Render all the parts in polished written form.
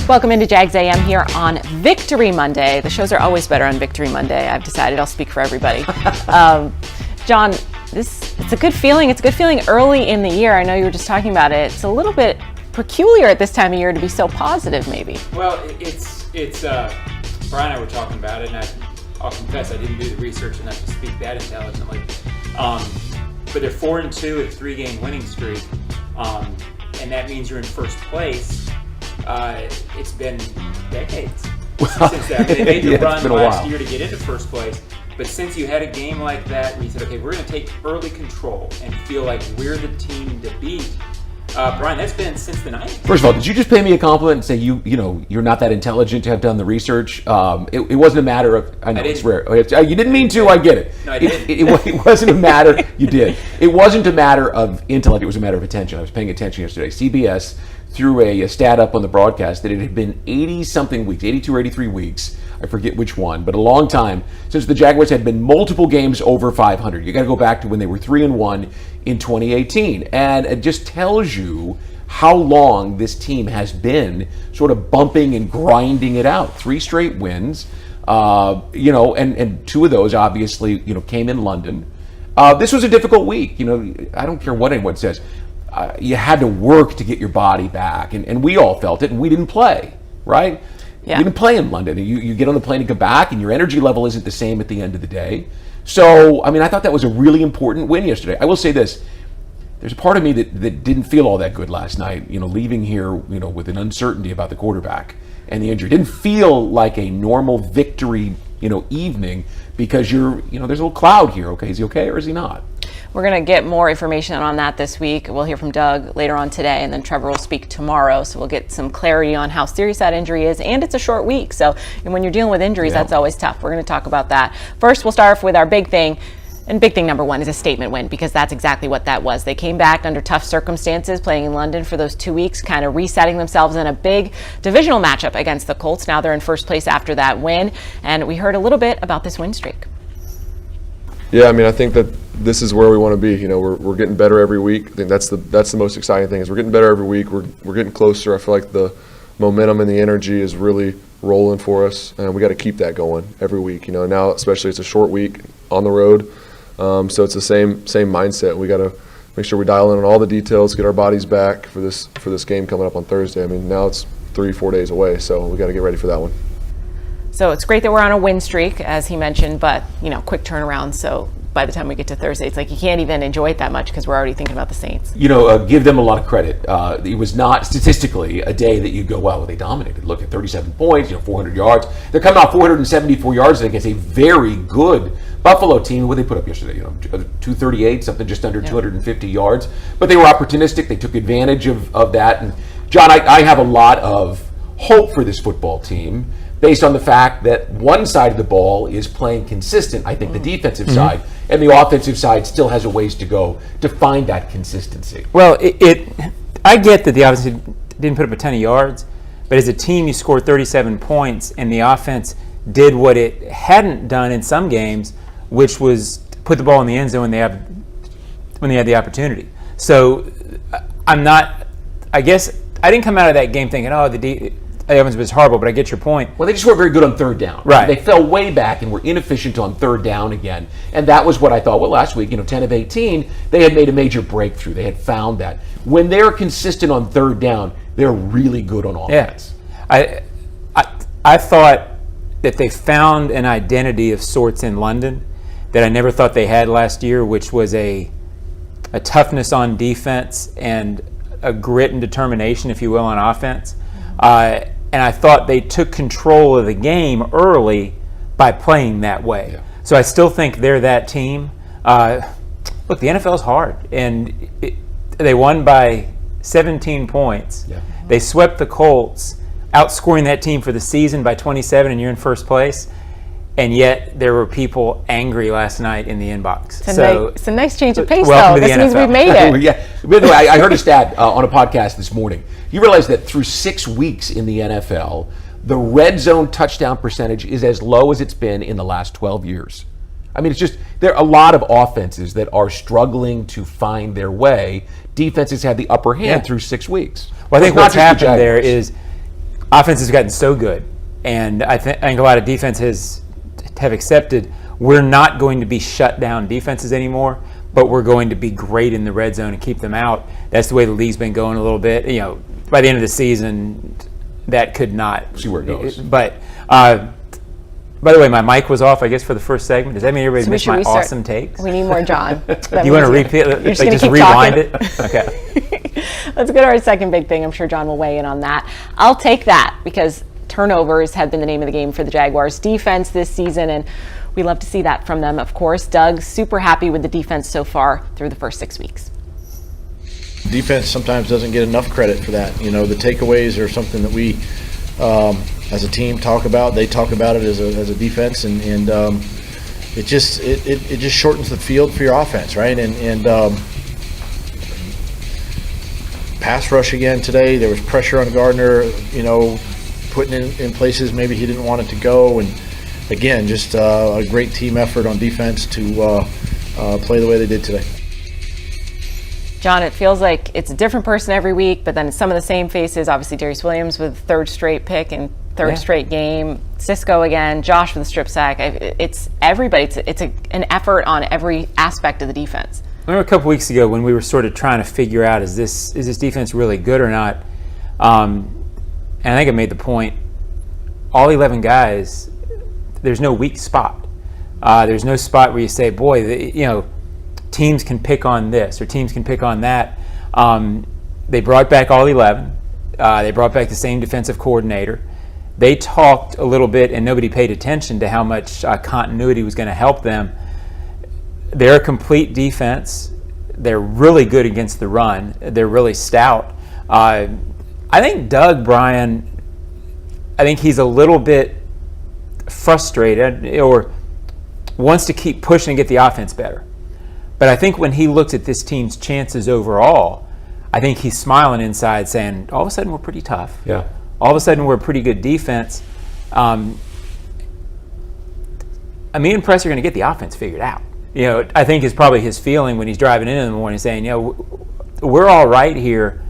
Welcome into Jags A.M. here on Victory Monday. The shows are always better on Victory Monday. I've decided I'll speak for everybody. John, it's a good feeling. It's a good feeling early in the year. I know you were just talking about it. It's a little bit peculiar at this time of year to be so positive, maybe. Well, it's Brian and I were talking about it, and I'll confess I didn't do the research enough to speak that intelligently. But they're 4-2 with a 3-game winning streak, and that means you're in first place. It's been decades since that. They made the run last year to get into first place, but since you had a game like that where you said, okay, we're going to take early control and feel like we're the team to beat, Brian, that's been since the 90s. First of all, did you just pay me a compliment and say you're not that intelligent to have done the research? It wasn't a matter of, I know it's rare. You didn't mean to, I get it. No, I didn't. It wasn't a matter, you did. It wasn't a matter of intellect, it was a matter of attention. I was paying attention yesterday. CBS threw a stat up on the broadcast that it had been 80-something weeks, 82 or 83 weeks, I forget which one, but a long time since the Jaguars had been multiple games over 500. You got to go back to when they were 3-1 in 2018, and it just tells you how long this team has been sort of bumping and grinding it out. 3 straight wins, and 2 of those obviously came in London. This was a difficult week. I don't care what anyone says. You had to work to get your body back, and we all felt it, and we didn't play, right? Yeah. You didn't play in London. You get on the plane and come back, and your energy level isn't the same at the end of the day. So, I thought that was a really important win yesterday. I will say this. There's a part of me that didn't feel all that good last night, leaving here, with an uncertainty about the quarterback and the injury. It didn't feel like a normal victory, evening, because there's a little cloud here. Okay, is he okay or is he not? We're going to get more information on that this week. We'll hear from Doug later on today, and then Trevor will speak tomorrow. So we'll get some clarity on how serious that injury is. And it's a short week. So when you're dealing with injuries, that's always tough. We're going to talk about that. First, we'll start off with our big thing. And big thing number 1 is a statement win, because that's exactly what that was. They came back under tough circumstances, playing in London for those 2 weeks, kind of resetting themselves in a big divisional matchup against the Colts. Now they're in first place after that win. And we heard a little bit about this win streak. Yeah, I think that this is where we want to be. We're getting better every week. I think that's the most exciting thing, is we're getting better every week. We're getting closer. I feel like the momentum and the energy is really rolling for us, and we got to keep that going every week. Now especially it's a short week on the road, so it's the same mindset. We got to make sure we dial in on all the details, get our bodies back for this game coming up on Thursday. Now it's 3-4 days away, so we got to get ready for that one. So it's great that we're on a win streak, as he mentioned, but, quick turnaround. So by the time we get to Thursday, it's like you can't even enjoy it that much because we're already thinking about the Saints. Give them a lot of credit. It was not statistically a day that you go, well, they dominated. Look at 37 points, 400 yards. They're coming off 474 yards against a very good Buffalo team. What did they put up yesterday? 238, something just under 250 yards. But they were opportunistic. They took advantage of that. And John, I have a lot of hope for this football team, based on the fact that one side of the ball is playing consistent, I think the defensive side, and the offensive side still has a ways to go to find that consistency. Well, I get that the offense didn't put up a ton of yards, but as a team you scored 37 points, and the offense did what it hadn't done in some games, which was put the ball in the end zone when they had the opportunity. So I guess I didn't come out of that game thinking, the offense was horrible, but I get your point. Well, they just weren't very good on third down. Right. They fell way back and were inefficient on third down again. And that was what I thought. Well, last week, 10 of 18, they had made a major breakthrough. They had found that. When they're consistent on third down, they're really good on offense. Yeah. I thought that they found an identity of sorts in London that I never thought they had last year, which was a toughness on defense and a grit and determination, if you will, on offense. And I thought they took control of the game early by playing that way. Yeah. So I still think they're that team. Look, the NFL is hard, and they won by 17 points. Yeah. They swept the Colts, outscoring that team for the season by 27, and you're in first place. And yet there were people angry last night in the inbox. It's a nice change of pace, though. This means we've made it. Yeah. By the way, I heard a stat on a podcast this morning. You realize that through 6 weeks in the NFL, The red zone touchdown percentage is as low as it's been in the last 12 years. I mean, it's just, there are a lot of offenses that are struggling to find their way. Defenses had the upper hand through 6 weeks. Well, I think It's not what's just the happened there Jaguars. is offense has gotten so good, and I think a lot of defenses have accepted we're not going to be shut down defenses anymore, but we're going to be great in the red zone and keep them out. That's the way the league's been going a little bit. You know, by the end of the season, that could not See where it goes. But by the way, my mic was off, I guess, for the first segment. Does that mean everybody missed my awesome takes? We need more John. Do you want to repeat it? You're just Like, going to keep rewind talking? it? Okay. Let's go to our second big thing. I'm sure John will weigh in on that. I'll take that because turnovers have been the name of the game for the Jaguars defense this season, and we love to see that from them, of course. Doug's super happy with the defense so far through the first 6 weeks. Defense sometimes doesn't get enough credit for that. You know, the takeaways are something that we, as a team, talk about. They talk about it as a defense, and it just shortens the field for your offense, right? And pass rush again today. There was pressure on Gardner, you know, putting in places maybe he didn't want it to go, and again, just a great team effort on defense to play the way they did today. John, it feels like it's a different person every week, but then it's some of the same faces. Obviously, Darius Williams with third straight pick and third straight game. Cisco again. Josh with a strip sack. It's everybody. It's an effort on every aspect of the defense. I remember a couple weeks ago when we were sort of trying to figure out is this defense really good or not? And I think I made the point. All 11 guys, there's no weak spot. There's no spot where you say, boy, teams can pick on this or teams can pick on that. They brought back all 11. They brought back the same defensive coordinator. They talked a little bit, and nobody paid attention to how much continuity was going to help them. They're a complete defense. They're really good against the run. They're really stout. I think Doug, Brian, I think he's a little bit frustrated or wants to keep pushing and get the offense better. But I think when he looks at this team's chances overall, I think he's smiling inside saying, all of a sudden we're pretty tough. Yeah. All of a sudden we're a pretty good defense. Me and Press are going to get the offense figured out. I think is probably his feeling when he's driving in the morning saying, we're all right here.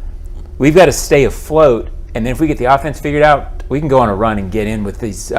We've got to stay afloat. And then if we get the offense figured out, we can go on a run and get in with these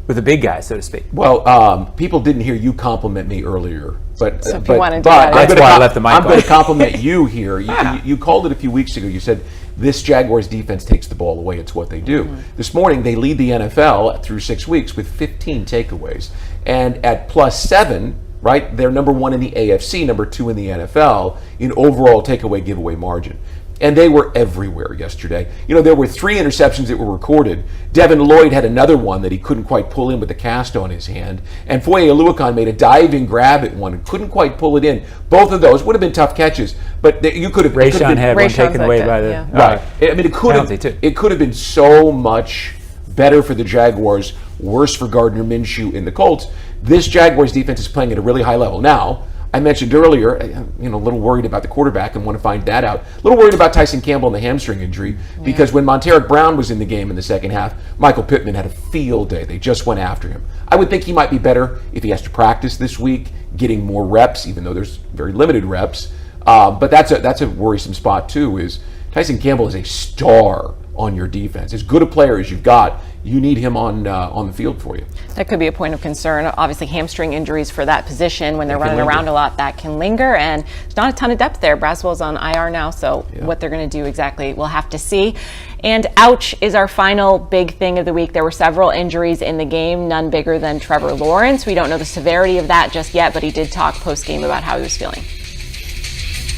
with the big guys, so to speak. Well, people didn't hear you compliment me earlier, but So if you want to do but that, That's why I left the mic I'm going on. to compliment you here. You called it a few weeks ago. You said this Jaguars defense takes the ball away. It's what they do. Mm-hmm. This morning they lead the NFL through 6 weeks with 15 takeaways, and at +7. Right, they're number 1 in the AFC, number 2 in the NFL in overall takeaway giveaway margin. And they were everywhere yesterday. There were 3 interceptions that were recorded. Devin Lloyd had another one that he couldn't quite pull in with the cast on his hand. And Foye Oluokun made a diving grab at one and couldn't quite pull it in. Both of those would have been tough catches, but you could have. Rayshon had one Rayshon's taken away like by the that, Right. I mean, it could have been so much better for the Jaguars, worse for Gardner Minshew in the Colts. This Jaguars defense is playing at a really high level. Now, I mentioned earlier, a little worried about the quarterback and want to find that out. A little worried about Tyson Campbell and the hamstring injury because when Monteric Brown was in the game in the second half, Michael Pittman had a field day. They just went after him. I would think he might be better if he has to practice this week, getting more reps, even though there's very limited reps. But that's a worrisome spot too. Is Tyson Campbell is a star on your defense. As good a player as you've got, you need him on the field for you. That could be a point of concern. Obviously, hamstring injuries for that position when they're running linger. around a lot, that can linger, and there's not a ton of depth there. Braswell's on IR now, so what they're going to do exactly, we'll have to see. And ouch is our final big thing of the week. There were several injuries in the game, none bigger than Trevor Lawrence. We don't know the severity of that just yet, but he did talk post-game about how he was feeling.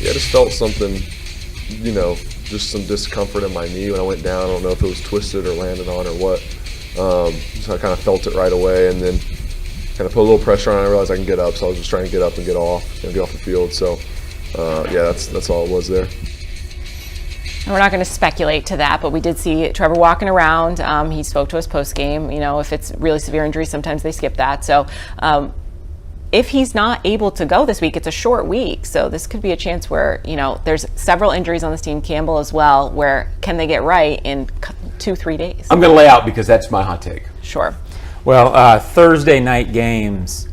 Yeah, I just felt something, just some discomfort in my knee when I went down. I don't know if it was twisted or landed on or what. So I kind of felt it right away, and then kind of put a little pressure on it. I realized I can get up, so I was just trying to get up and get off the field. So, that's all it was there. And we're not going to speculate to that, but we did see Trevor walking around. He spoke to us post-game. If it's really severe injury, sometimes they skip that. So if he's not able to go this week, it's a short week. So this could be a chance where, there's several injuries on this team, Campbell as well, where can they get right in 2-3 days. I'm going to lay out because that's my hot take. Sure. Well, Thursday night games,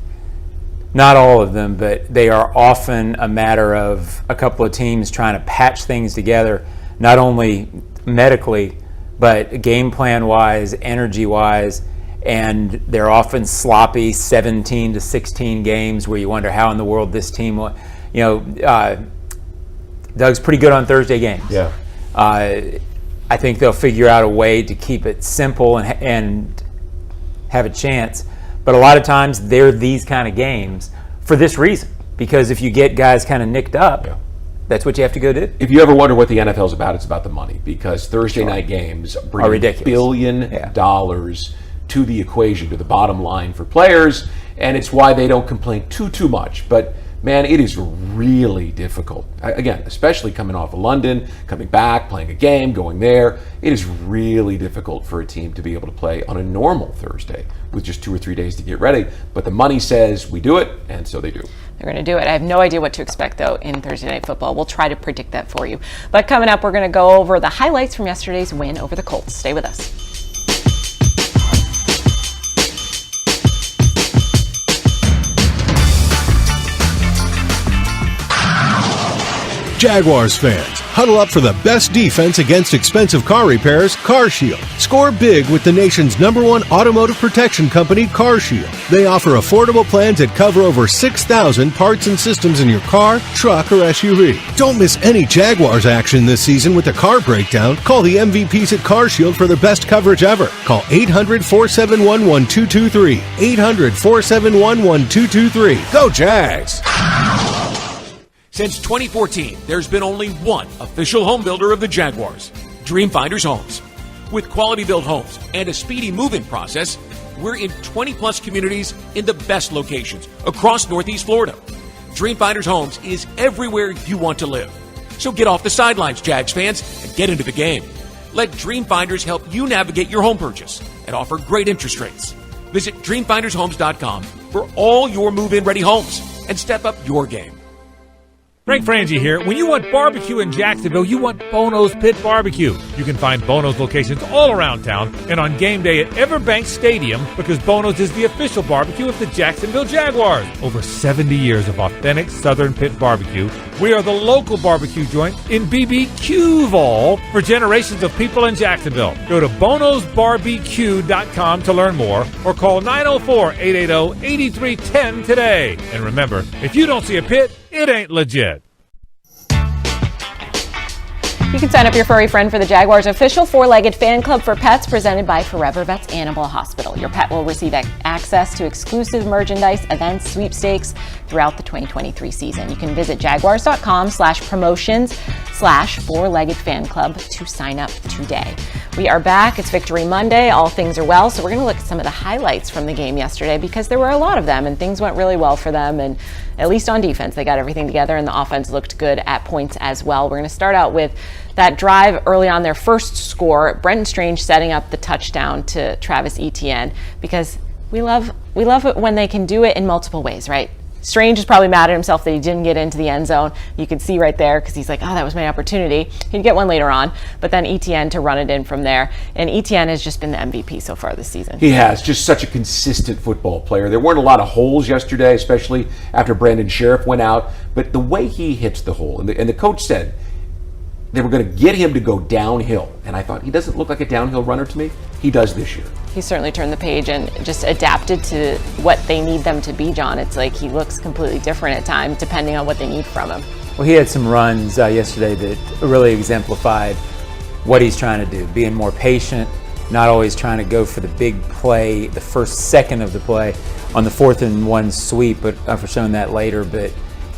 not all of them, but they are often a matter of a couple of teams trying to patch things together, not only medically, but game plan wise, energy wise, and they're often sloppy 17 to 16 games where you wonder how in the world this team, Doug's pretty good on Thursday games. Yeah. I think they'll figure out a way to keep it simple and have a chance. But a lot of times they're these kind of games for this reason, because if you get guys kind of nicked up, that's what you have to go do. If you ever wonder what the NFL's about, it's about the money, because Thursday night games bring $1 billion to the equation, to the bottom line for players, and it's why they don't complain too much. But man, it is really difficult. Again, especially coming off of London, coming back, playing a game, going there. It is really difficult for a team to be able to play on a normal Thursday with just 2 or 3 days to get ready. But the money says we do it, and so they do. They're going to do it. I have no idea what to expect, though, in Thursday Night Football. We'll try to predict that for you. But coming up, we're going to go over the highlights from yesterday's win over the Colts. Stay with us. Jaguars fans, huddle up for the best defense against expensive car repairs, CarShield. Score big with the nation's #1 automotive protection company, CarShield. They offer affordable plans that cover over 6,000 parts and systems in your car, truck, or SUV. Don't miss any Jaguars action this season with a car breakdown. Call the MVPs at CarShield for the best coverage ever. Call 800-471-1223. 800-471-1223. Go Jags! Since 2014, there's been only one official home builder of the Jaguars, Dream Finders Homes. With quality built homes and a speedy move-in process, we're in 20-plus communities in the best locations across Northeast Florida. Dream Finders Homes is everywhere you want to live. So get off the sidelines, Jags fans, and get into the game. Let Dream Finders help you navigate your home purchase and offer great interest rates. Visit DreamFindersHomes.com for all your move-in ready homes and step up your game. Frank Frangie here. When you want barbecue in Jacksonville, you want Bono's Pit Barbecue. You can find Bono's locations all around town and on game day at Everbank Stadium, because Bono's is the official barbecue of the Jacksonville Jaguars. Over 70 years of authentic Southern Pit Barbecue. We are the local barbecue joint in BBQval for generations of people in Jacksonville. Go to bonosbarbecue.com to learn more or call 904-880-8310 today. And remember, if you don't see a pit, it ain't legit. You can sign up your furry friend for the Jaguars' official four-legged fan club for pets presented by Forever Vets Animal Hospital. Your pet will receive access to exclusive merchandise, events, sweepstakes throughout the 2023 season. You can visit jaguars.com/promotions/four-legged fan club to sign up today. We are back. It's Victory Monday. All things are well. So we're going to look at some of the highlights from the game yesterday, because there were a lot of them and things went really well for them. And at least on defense, they got everything together and the offense looked good at points as well. We're going to start out with that drive early on, their first score, Brenton Strange setting up the touchdown to Travis Etienne, because we love it when they can do it in multiple ways, right? Strange is probably mad at himself that he didn't get into the end zone. You can see right there, because he's like, oh, that was my opportunity. He'd get one later on, but then Etienne to run it in from there. And Etienne has just been the MVP so far this season. He has, just such a consistent football player. There weren't a lot of holes yesterday, especially after Brandon Sheriff went out, but the way he hits the hole, and the coach said they were going to get him to go downhill. And I thought, he doesn't look like a downhill runner to me. He does this year. He certainly turned the page and just adapted to what they need them to be, John. It's like he looks completely different at times, depending on what they need from him. Well, he had some runs yesterday that really exemplified what he's trying to do, being more patient, not always trying to go for the big play, the first second of the play on the 4th and 1 sweep, but I've shown that later. But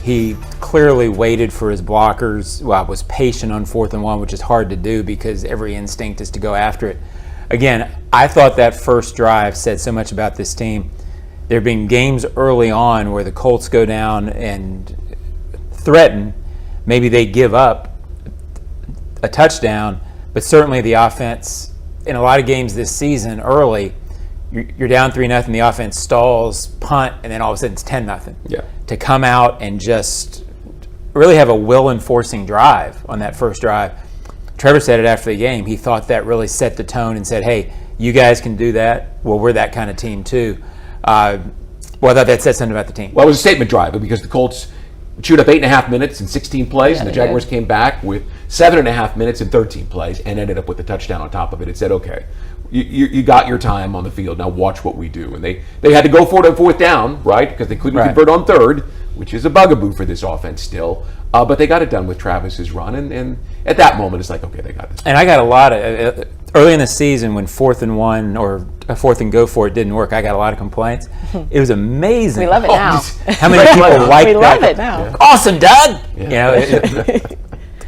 he clearly waited for his blockers, was patient on 4th and 1, which is hard to do because every instinct is to go after it. Again, I thought that first drive said so much about this team. There have been games early on where the Colts go down and threaten. Maybe they give up a touchdown, but certainly the offense, in a lot of games this season early, you're down 3-0, the offense stalls, punt, and then all of a sudden it's 10-0. Yeah. To come out and just really have a will-enforcing drive on that first drive Trevor said it after the game. He thought that really set the tone and said, hey, you guys can do that. Well, we're that kind of team too. Well, I thought that said something about the team. Well, it was a statement drive because the Colts chewed up 8.5 minutes in 16 plays, and the Jaguars came back with 7.5 minutes in 13 plays and ended up with a touchdown on top of it. It said, okay, you got your time on the field. Now watch what we do. And they had to go for it on fourth down, right, because they couldn't convert on third, which is a bugaboo for this offense still. But they got it done with Travis's run, and at that moment, it's like, okay, they got this. And I got a lot of early in the season when 4th and 1 or a 4th and go for it didn't work. I got a lot of complaints. It was amazing. We love it now. How many people like that? We love it now. Yeah. Awesome, Doug. Yeah. You know,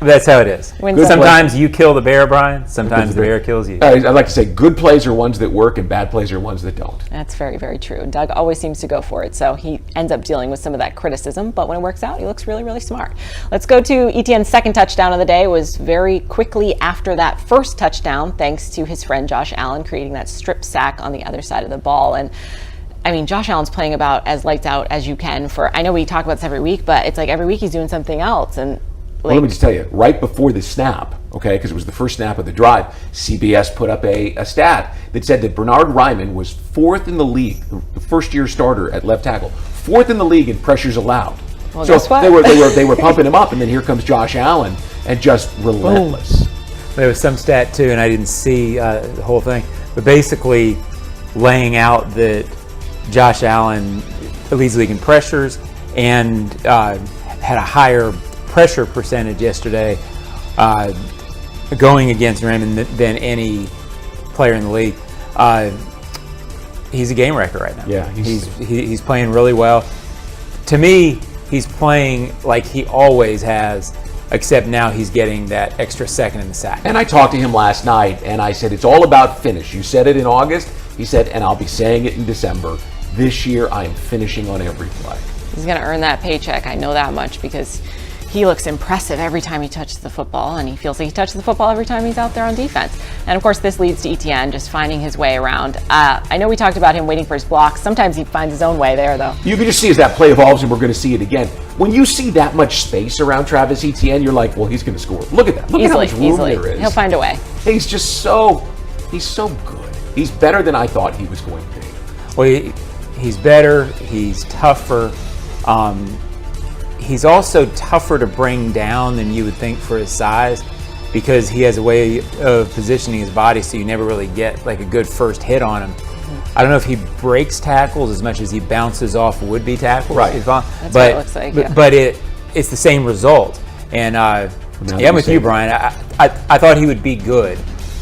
that's how it is. Sometimes you kill the bear, Brian. Sometimes the bear kills you. I'd like to say good plays are ones that work and bad plays are ones that don't. That's very, very true. Doug always seems to go for it, so he ends up dealing with some of that criticism, but when it works out, he looks really, really smart. Let's go to Etienne's second touchdown of the day. It was very quickly after that first touchdown, thanks to his friend Josh Allen creating that strip sack on the other side of the ball. And I mean, Josh Allen's playing about as lights out as you can for, I know we talk about this every week, but it's like every week he's doing something else. And well, let me just tell you, right before the snap, okay, because it was the first snap of the drive, CBS put up a stat that said that Bernard Ryman was 4th in the league, the first-year starter at left tackle, 4th in the league in pressures allowed. Well, so guess what? they were pumping him up, and then here comes Josh Allen, and just relentless. Boom. There was some stat too, and I didn't see the whole thing, but basically laying out that Josh Allen leads the league in pressures and had a higher pressure percentage yesterday going against Raymond than any player in the league. He's a game wrecker right now. Yeah, he's playing really well. To me, he's playing like he always has, except now he's getting that extra second in the sack. And I talked to him last night, and I said, it's all about finish. You said it in August. He said, and I'll be saying it in December. This year, I am finishing on every play. He's going to earn that paycheck. I know that much because he looks impressive every time he touches the football, and he feels like he touches the football every time he's out there on defense. And of course, this leads to Etienne just finding his way around. I know we talked about him waiting for his blocks. Sometimes he finds his own way there, though. You can just see as that play evolves, and we're going to see it again. When you see that much space around Travis Etienne, you're like, well, he's going to score. Look at that. Look at how much room there is. He'll find a way. He's just he's so good. He's better than I thought he was going to be. Well, he's better. He's tougher. He's also tougher to bring down than you would think for his size because he has a way of positioning his body so you never really get like a good first hit on him. I don't know if he breaks tackles as much as he bounces off would-be tackles. Right. That's what it looks like, yeah. But it's the same result. And I'm with you, Brian. I thought he would be good.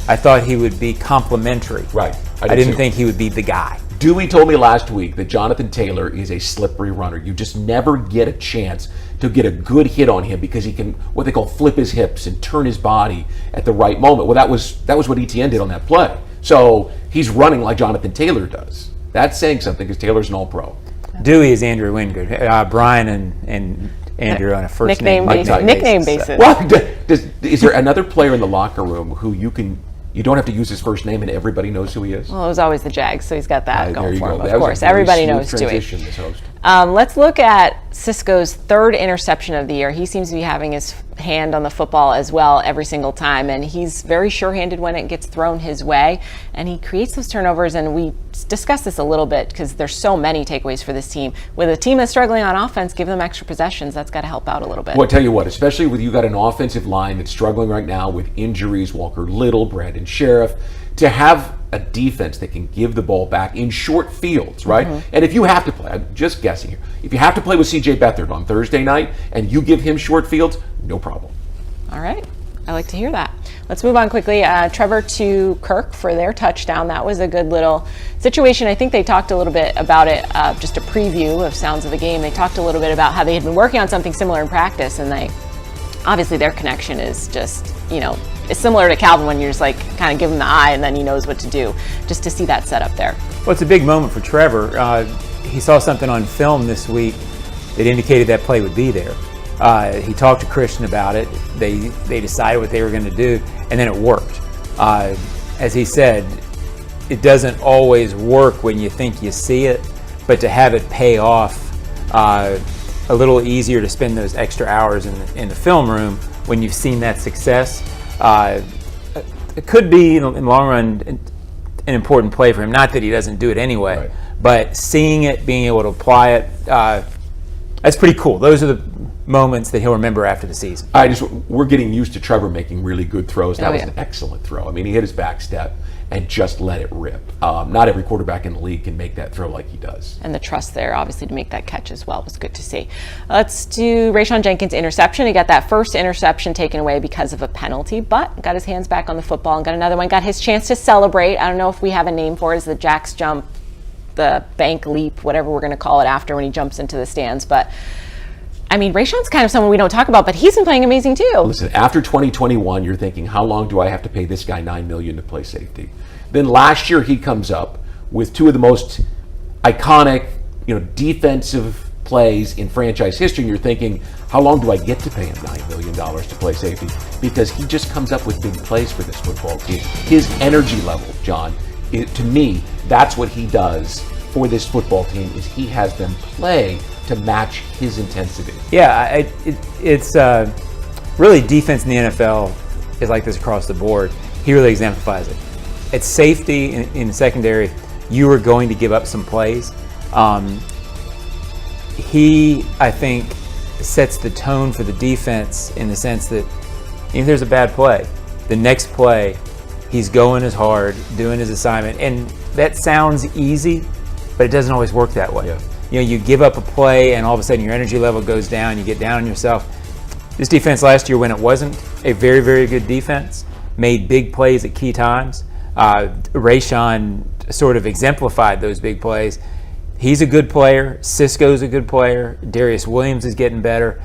I thought he would be complimentary. Right. I didn't think he would be the guy. Dewey told me last week that Jonathan Taylor is a slippery runner. You just never get a chance to get a good hit on him because he can, what they call, flip his hips and turn his body at the right moment. Well, that was what Etienne did on that play. So he's running like Jonathan Taylor does. That's saying something because Taylor's an all-pro. Dewey is Andrew Wingard. Brian and Andrew on a first nickname basis. So. Well, is there another player in the locker room who you don't have to use his first name and everybody knows who he is? Well, it was always the Jags, so he's got that going for him, of that course. Everybody knows Dewey. Let's look at Cisco's third interception of the year. He seems to be having his hand on the football as well every single time, and he's very sure-handed when it gets thrown his way, and he creates those turnovers, and we discussed this a little bit because there's so many takeaways for this team. With a team that's struggling on offense, give them extra possessions. That's got to help out a little bit. Well, I tell you what, especially with you got an offensive line that's struggling right now with injuries, Walker Little, Brandon Sheriff, to have a defense that can give the ball back in short fields, right? Mm-hmm. And if you have to play, I'm just guessing here, if you have to play with C.J. Beathard on Thursday night and you give him short fields, no problem. All right. I like to hear that. Let's move on quickly. Trevor to Kirk for their touchdown. That was a good little situation. I think they talked a little bit about it, just a preview of sounds of the game. They talked a little bit about how they had been working on something similar in practice, and obviously their connection is just, it's similar to Calvin when you're just like kind of give him the eye and then he knows what to do. Just to see that set up there. Well, it's a big moment for Trevor. He saw something on film this week that indicated that play would be there. He talked to Christian about it. They decided what they were going to do, and then it worked. As he said, it doesn't always work when you think you see it, but to have it pay off, a little easier to spend those extra hours in the film room when you've seen that success. It could be in the long run an important play for him. Not that he doesn't do it anyway, Right. but seeing it, being able to apply it, that's pretty cool. Those are the moments that he'll remember after the season. We're getting used to Trevor making really good throws. That was yeah. an excellent throw. I mean, he hit his back step and just let it rip. Not every quarterback in the league can make that throw like he does. And the trust there, obviously, to make that catch as well was good to see. Let's do Rayshon Jenkins' interception. He got that first interception taken away because of a penalty, but got his hands back on the football and got another one. Got his chance to celebrate. I don't know if we have a name for it. It's the Jax jump, the bank leap, whatever we're going to call it after when he jumps into the stands. But I mean, Rayshon's kind of someone we don't talk about, but he's been playing amazing too. Listen, after 2021, you're thinking, how long do I have to pay this guy $9 million to play safety? Then last year he comes up with two of the most iconic, defensive plays in franchise history, and you're thinking, how long do I get to pay him $9 million to play safety? Because he just comes up with big plays for this football team. His energy level, John, to me, that's what he does for this football team, is he has them play to match his intensity. Yeah, it's really defense in the NFL is like this across the board. He really exemplifies it. At safety in the secondary, you are going to give up some plays. He, I think, sets the tone for the defense in the sense that if there's a bad play, the next play, he's going as hard, doing his assignment. And that sounds easy, but it doesn't always work that way. Yeah. You give up a play and all of a sudden your energy level goes down, you get down on yourself. This defense last year, when it wasn't a very, very good defense, made big plays at key times. Rayshon sort of exemplified those big plays. He's a good player. Cisco's a good player. Darius Williams is getting better.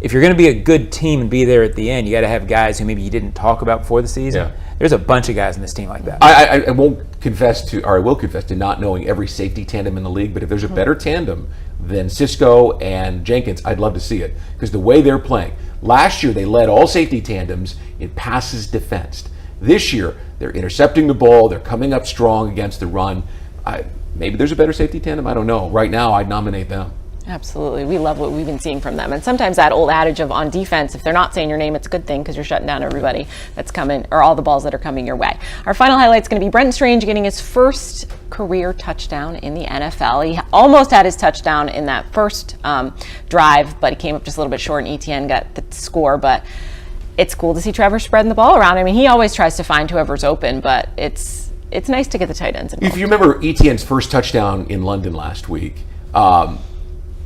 If you're going to be a good team and be there at the end, you got to have guys who maybe you didn't talk about before the season. Yeah. There's a bunch of guys in this team like that. I will confess to not knowing every safety tandem in the league, but if there's a better tandem than Cisco and Jenkins, I'd love to see it, because the way they're playing. Last year, they led all safety tandems in passes defensed. This year, they're intercepting the ball. They're coming up strong against the run. Maybe there's a better safety tandem. I don't know. Right now, I'd nominate them. Absolutely. We love what we've been seeing from them. And sometimes that old adage of on defense, if they're not saying your name, it's a good thing because you're shutting down everybody that's coming, or all the balls that are coming your way. Our final highlight is going to be Brenton Strange getting his first career touchdown in the NFL. He almost had his touchdown in that first drive, but he came up just a little bit short, and ETN got the score. But it's cool to see Trevor spreading the ball around. I mean, he always tries to find whoever's open, but it's nice to get the tight ends involved. If you remember ETN's first touchdown in London last week,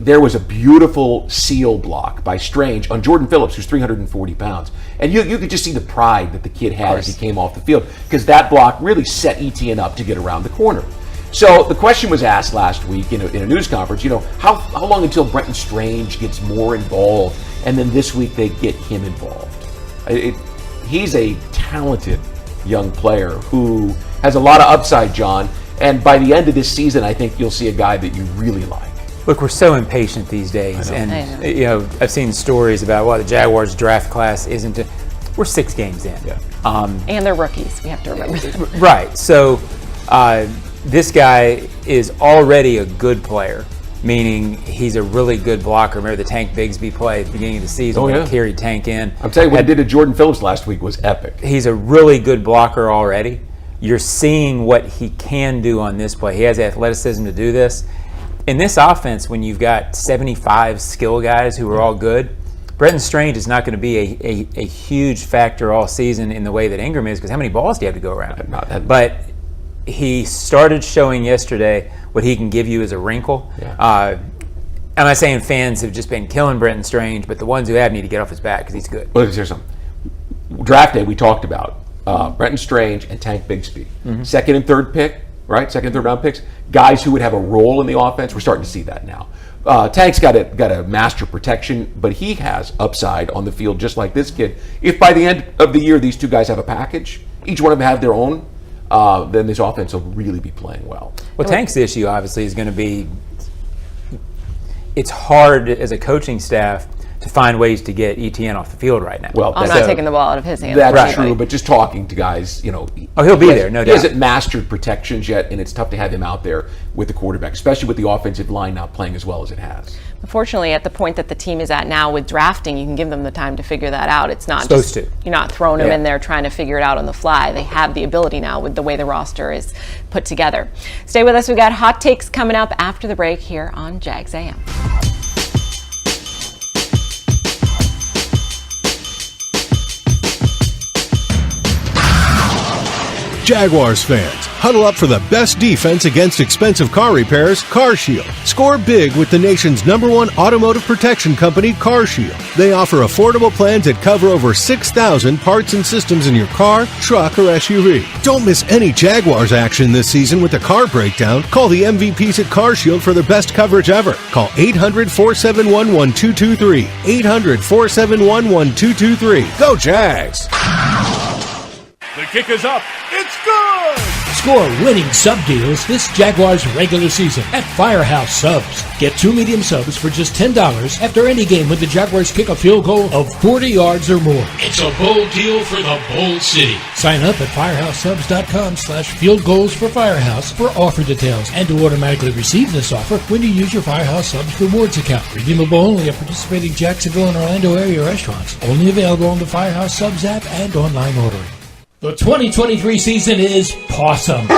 there was a beautiful seal block by Strange on Jordan Phillips, who's 340 pounds. And you could just see the pride that the kid had as he came off the field, because that block really set ETN up to get around the corner. So the question was asked last week in a news conference, how long until Brenton Strange gets more involved, and then this week they get him involved. He's a talented young player who has a lot of upside, John, and by the end of this season, I think you'll see a guy that you really like. Look, we're so impatient these days, and I've seen stories about the Jaguars draft class isn't. We're 6 games in, and they're rookies. We have to remember that. Right. So this guy is already a good player, meaning he's a really good blocker. Remember the Tank Bigsby play at the beginning of the season when he carried Tank in. I'm telling you, what he did to Jordan Phillips last week was epic. He's a really good blocker already. You're seeing what he can do on this play. He has the athleticism to do this. In this offense, when you've got 75 skill guys who are all good, Brenton Strange is not going to be a huge factor all season in the way that Ingram is, because how many balls do you have to go around? But he started showing yesterday what he can give you as a wrinkle. I'm not saying fans have just been killing Brenton Strange, but the ones who have need to get off his back because he's good. Well, here's something. Draft day, we talked about Brenton Strange and Tank Bigsby. Second and third pick, right? Second and third round picks. Guys who would have a role in the offense. We're starting to see that now. Tank's got a master protection, but he has upside on the field just like this kid. If by the end of the year these two guys have a package, each one of them have their own, then this offense will really be playing well. Well, Tank's issue obviously is going to be, it's hard as a coaching staff to find ways to get ETN off the field right now. Well, I'm not taking the ball out of his hands. That's true, but just talking to guys, he'll be there, no doubt. He hasn't mastered protections yet, and it's tough to have him out there with the quarterback, especially with the offensive line not playing as well as it has. Unfortunately, at the point that the team is at now with drafting, you can give them the time to figure that out. It's not Supposed to. You're not throwing them in there trying to figure it out on the fly. They have the ability now with the way the roster is put together. Stay with us. We've got hot takes coming up after the break here on Jags A.M. Jaguars fans, huddle up for the best defense against expensive car repairs, CarShield. Score big with the nation's #1 automotive protection company, CarShield. They offer affordable plans that cover over 6,000 parts and systems in your car, truck, or SUV. Don't miss any Jaguars action this season with a car breakdown. Call the MVPs at CarShield for the best coverage ever. Call 800-471-1223. 800-471-1223. Go Jags! The kick is up. It's good! Score winning sub deals this Jaguars regular season at Firehouse Subs. Get 2 medium subs for just $10 after any game when the Jaguars kick a field goal of 40 yards or more. It's a bold deal for the bold city. Sign up at firehousesubs.com/field goals for Firehouse for offer details and to automatically receive this offer when you use your Firehouse Subs rewards account. Redeemable only at participating Jacksonville and Orlando area restaurants. Only available on the Firehouse Subs app and online ordering. The 2023 season is awesome.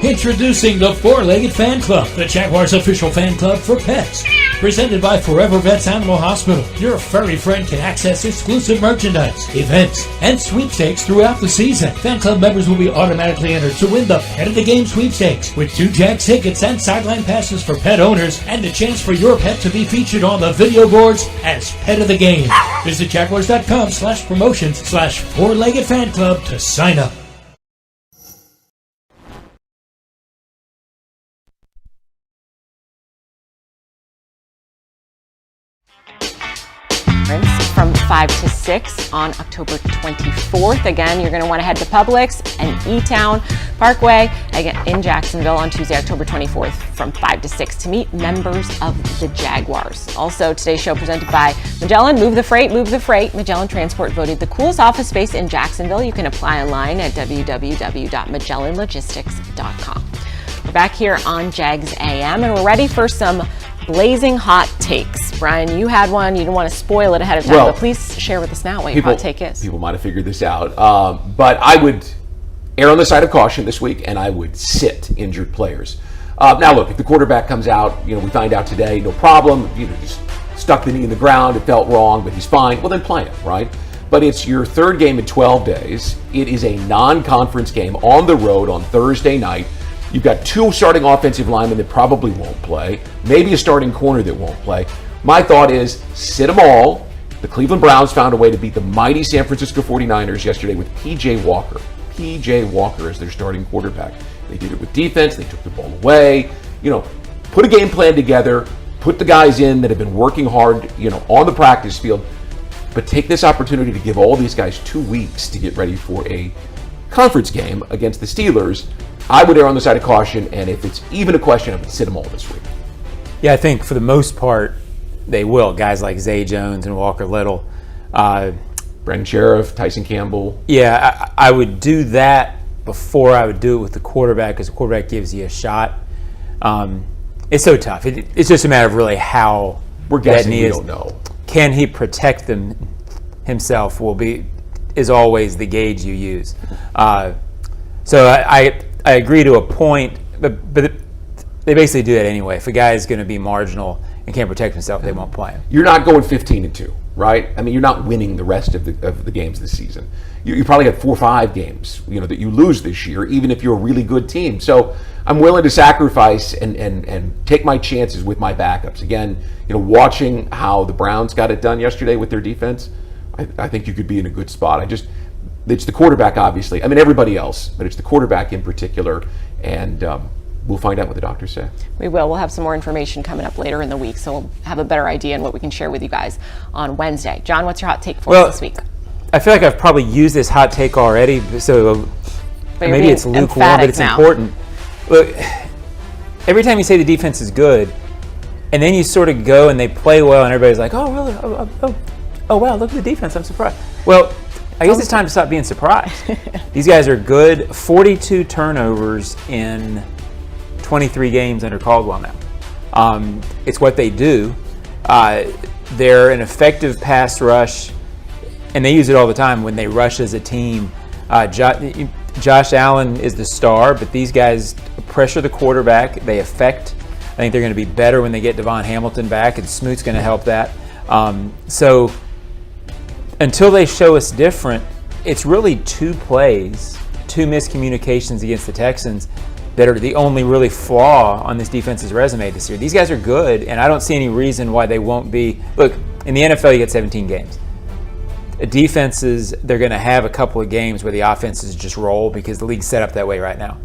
Introducing the Four-Legged Fan Club, the Jaguars' official fan club for pets. Presented by Forever Vets Animal Hospital, your furry friend can access exclusive merchandise, events, and sweepstakes throughout the season. Fan club members will be automatically entered to win the Pet of the Game sweepstakes with 2 Jags tickets and sideline passes for pet owners and the chance for your pet to be featured on the video boards as Pet of the Game. Visit Jaguars.com/promotions/Four-Legged Fan Club to sign up. From 5 to 6 on October 24th. Again, you're going to want to head to Publix and E-Town Parkway again in Jacksonville on Tuesday, October 24th from 5 to 6 to meet members of the Jaguars. Also, today's show presented by Magellan. Move the freight, move the freight. Magellan Transport voted the coolest office space in Jacksonville. You can apply online at www.magellanlogistics.com. We're back here on Jags A.M. and we're ready for some blazing hot takes. Brian, you had one. You didn't want to spoil it ahead of time, but please share with us now what your hot take is. People might have figured this out, but I would err on the side of caution this week, and I would sit injured players. Now, look, if the quarterback comes out, we find out today, no problem. Just stuck the knee in the ground. It felt wrong, but he's fine. Well, then play him, right? But it's your third game in 12 days. It is a non-conference game on the road on Thursday night. You've got 2 starting offensive linemen that probably won't play, maybe a starting corner that won't play. My thought is sit them all. The Cleveland Browns found a way to beat the mighty San Francisco 49ers yesterday with P.J. Walker. P.J. Walker as their starting quarterback. They did it with defense. They took the ball away. Put a game plan together. Put the guys in that have been working hard, on the practice field. But take this opportunity to give all these guys 2 weeks to get ready for a conference game against the Steelers. I would err on the side of caution, and if it's even a question, I would sit them all this week. Yeah, I think for the most part, they will. Guys like Zay Jones and Walker Little. Brandon Sheriff, Tyson Campbell. Yeah, I would do that before I would do it with the quarterback, because the quarterback gives you a shot. It's so tough. It's just a matter of really how we're guessing. We don't know. Can he protect himself? Is always the gauge you use. So I agree to a point, but they basically do that anyway. If a guy is going to be marginal and can't protect himself, they won't play him. You're not going 15-2, right? I mean, you're not winning the rest of the games this season. You probably got 4 or 5 games, that you lose this year, even if you're a really good team. So I'm willing to sacrifice and take my chances with my backups. Again, watching how the Browns got it done yesterday with their defense, I think you could be in a good spot. It's the quarterback, obviously. I mean, everybody else, but it's the quarterback in particular. And we'll find out what the doctors say. We will. We'll have some more information coming up later in the week, so we'll have a better idea on what we can share with you guys on Wednesday. John, what's your hot take for us this week? I feel like I've probably used this hot take already, so maybe it's lukewarm, but it's important. Look, every time you say the defense is good, and then you sort of go and they play well, and everybody's like, oh, really? Oh, wow, look at the defense. I'm surprised. Well, I guess it's time to stop being surprised. These guys are good. 42 turnovers in 23 games under Caldwell now. It's what they do. They're an effective pass rush, and they use it all the time when they rush as a team. Josh Allen is the star, but these guys pressure the quarterback. They affect. I think they're going to be better when they get Devon Hamilton back, and Smoot's going to help that. So until they show us different, it's really 2 plays, 2 miscommunications against the Texans that are the only really flaw on this defense's resume this year. These guys are good, and I don't see any reason why they won't be. Look, in the NFL, you get 17 games. Defenses, they're going to have a couple of games where the offenses just roll because the league's set up that way right now.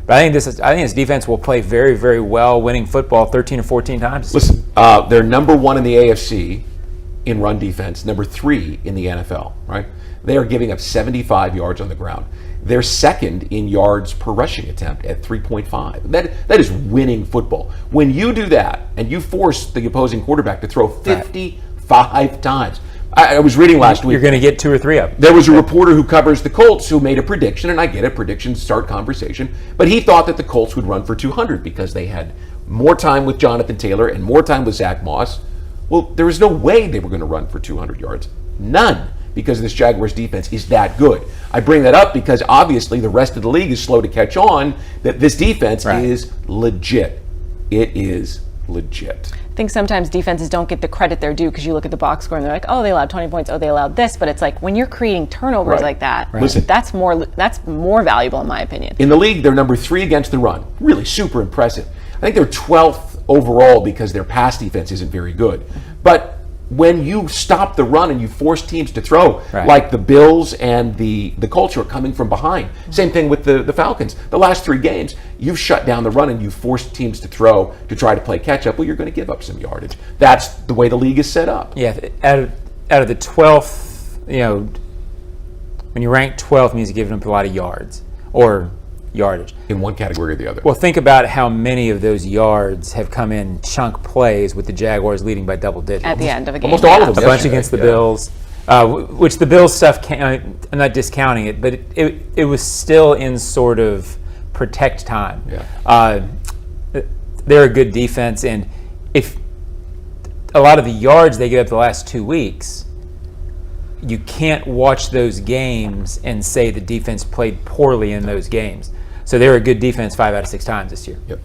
But I think this defense will play very, very well, winning football 13 or 14 times. Listen, they're number 1 in the AFC in run defense, number 3 in the NFL, right? They are giving up 75 yards on the ground. They're second in yards per rushing attempt at 3.5. That is winning football. When you do that and you force the opposing quarterback to throw 55 times. I was reading last week. You're going to get 2 or 3 of them. There was a reporter who covers the Colts who made a prediction, and I get it, predictions start conversation, but he thought that the Colts would run for 200 because they had more time with Jonathan Taylor and more time with Zach Moss. Well, there was no way they were going to run for 200 yards. None, because this Jaguars defense is that good. I bring that up because obviously the rest of the league is slow to catch on that this defense is legit. It is legit. I think sometimes defenses don't get the credit they're due because you look at the box score and they're like, oh, they allowed 20 points, oh, they allowed this. But it's like when you're creating turnovers like that, Listen, that's more valuable in my opinion. In the league, they're number 3 against the run. Really super impressive. I think they're 12th overall because their pass defense isn't very good. But when you stop the run and you force teams to throw, like the Bills and the Colts are coming from behind. Same thing with the Falcons. The last 3 games, you've shut down the run and you've forced teams to throw to try to play catch up. Well, you're going to give up some yardage. That's the way the league is set up. Yeah, out of the 12th, when you rank 12th means you're giving up a lot of yards or yardage. In one category or the other. Well, think about how many of those yards have come in chunk plays with the Jaguars leading by double digits. At the end of a game. Almost all of them. A bunch against the Bills, which the Bills stuff, I'm not discounting it, but it was still in sort of protect time. They're a good defense, and if a lot of the yards they give up the last 2 weeks, you can't watch those games and say the defense played poorly in those games. So they're a good defense 5 out of 6 times this year. Yep.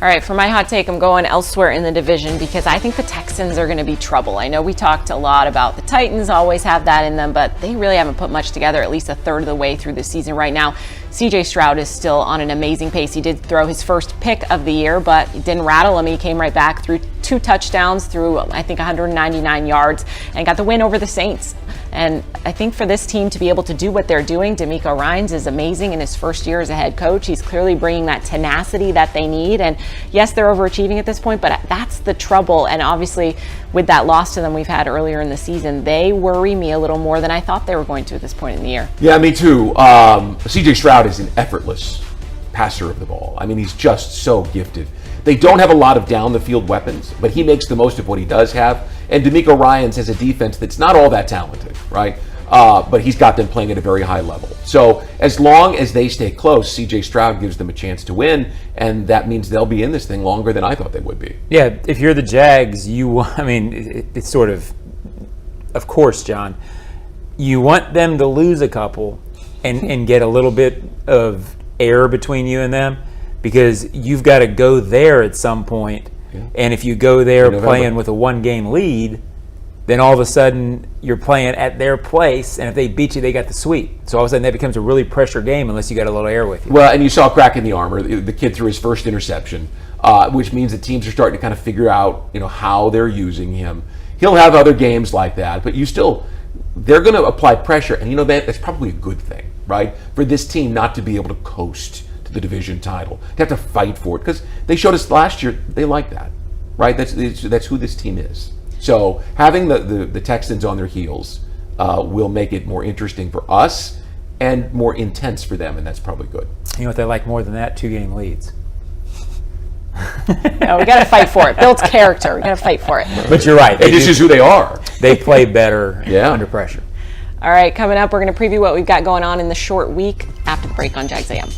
All right, for my hot take, I'm going elsewhere in the division because I think the Texans are going to be trouble. I know we talked a lot about the Titans always have that in them, but they really haven't put much together, at least a third of the way through the season right now. CJ Stroud is still on an amazing pace. He did throw his first pick of the year, but it didn't rattle him. He came right back, threw 2 touchdowns, threw, I think, 199 yards, and got the win over the Saints. And I think for this team to be able to do what they're doing, DeMeco Ryans is amazing in his first year as a head coach. He's clearly bringing that tenacity that they need. And yes, they're overachieving at this point, but that's the trouble. And obviously, with that loss to them we've had earlier in the season, they worry me a little more than I thought they were going to at this point in the year. Yeah, me too. CJ Stroud is an effortless passer of the ball. I mean, he's just so gifted. They don't have a lot of down-the-field weapons, but he makes the most of what he does have. And DeMeco Ryans has a defense that's not all that talented, right? But he's got them playing at a very high level. So as long as they stay close, CJ Stroud gives them a chance to win, and that means they'll be in this thing longer than I thought they would be. Yeah, if you're the Jags, it's sort of course, John, you want them to lose a couple and get a little bit of air between you and them, because you've got to go there at some point. Yeah. And if you go there playing with a 1-game lead, then all of a sudden you're playing at their place, and if they beat you, they got the sweep. So all of a sudden that becomes a really pressure game unless you got a little air with you. Well, and you saw a crack in the armor. The kid threw his first interception, which means that teams are starting to kind of figure out, how they're using him. He'll have other games like that, but they're going to apply pressure, and that's probably a good thing, right? For this team not to be able to coast the division title, to have to fight for it, because they showed us last year they like that, right? That's who this team is. So having the Texans on their heels will make it more interesting for us and more intense for them, and that's probably good. You know what they like more than that? 2-game leads. No, we got to fight for it. Builds character. We got to fight for it. But you're right. This is who they are. They play better under pressure. All right, coming up, we're going to preview what we've got going on in the short week after the break on Jags A.M.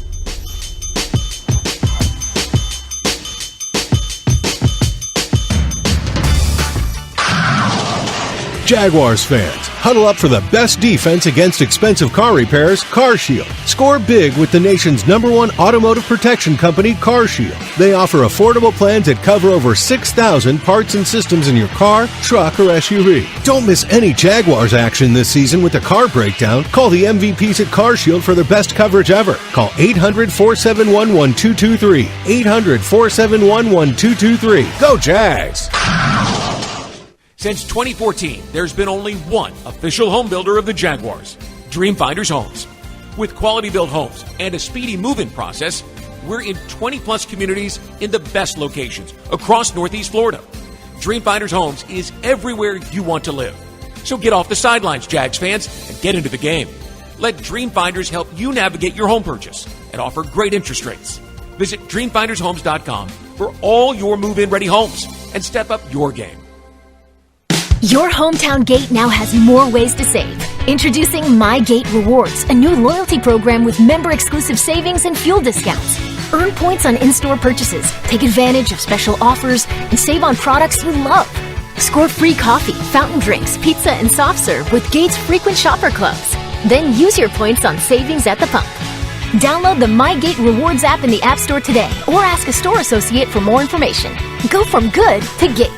Jaguars fans, huddle up for the best defense against expensive car repairs, CarShield. Score big with the nation's #1 automotive protection company, CarShield. They offer affordable plans that cover over 6,000 parts and systems in your car, truck, or SUV. Don't miss any Jaguars action this season with a car breakdown. Call the MVPs at CarShield for their best coverage ever. Call 800-471-1223. 800-471-1223. Go Jags! Since 2014, there's been only one official home builder of the Jaguars, Dreamfinders Homes. With quality-built homes and a speedy move-in process, we're in 20-plus communities in the best locations across Northeast Florida. Dreamfinders Homes is everywhere you want to live. So get off the sidelines, Jags fans, and get into the game. Let Dreamfinders help you navigate your home purchase and offer great interest rates. Visit DreamfindersHomes.com for all your move-in ready homes and step up your game. Your hometown gate now has more ways to save. Introducing My Gate Rewards, a new loyalty program with member-exclusive savings and fuel discounts. Earn points on in-store purchases, take advantage of special offers, and save on products you love. Score free coffee, fountain drinks, pizza, and soft serve with Gates Frequent Shopper Clubs. Then use your points on savings at the pump. Download the My Gate Rewards app in the App Store today or ask a store associate for more information. Go from good to Gate.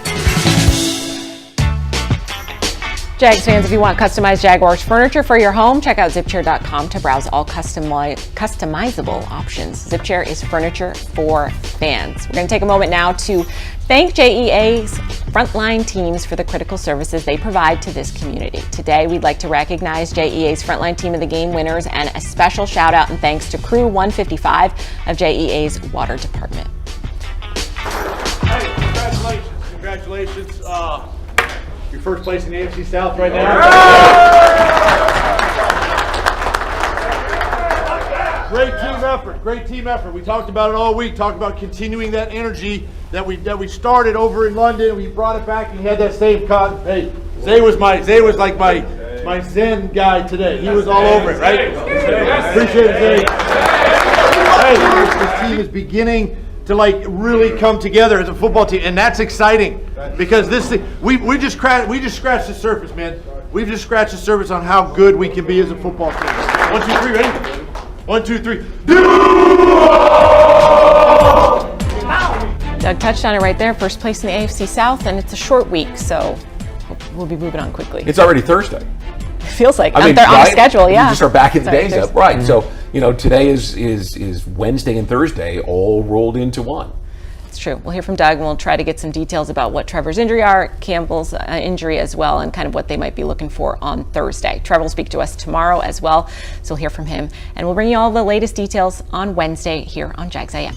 Jags fans, if you want customized Jaguars furniture for your home, check out ZipChair.com to browse all customizable options. ZipChair is furniture for fans. We're going to take a moment now to thank JEA's frontline teams for the critical services they provide to this community. Today, we'd like to recognize JEA's frontline team of the game winners and a special shout out and thanks to Crew 155 of JEA's Water Department. Hey, congratulations. Your first place in the AFC South right now. Great team effort. We talked about it all week. Talked about continuing that energy that we started over in London. We brought it back and he had that same cotton. Hey, Zay was like my Zen guy today. He was all over it, right? Appreciate it, Zay. Hey, this team is beginning to like really come together as a football team, and that's exciting because this thing, we just scratched the surface, man. We've just scratched the surface on how good we can be as a football team. 1, 2, 3, ready? 1, 2, 3. Doug touched on it right there. First place in the AFC South, and it's a short week, so we'll be moving on quickly. It's already Thursday. It feels like I mean, they're on right? the schedule, yeah. You just are back in the days Thursday. up, right? Mm-hmm. So today is Wednesday and Thursday all rolled into one. It's true. We'll hear from Doug, and we'll try to get some details about what Trevor's injury are, Campbell's injury as well, and kind of what they might be looking for on Thursday. Trevor will speak to us tomorrow as well, so we'll hear from him, and we'll bring you all the latest details on Wednesday here on Jags A.M.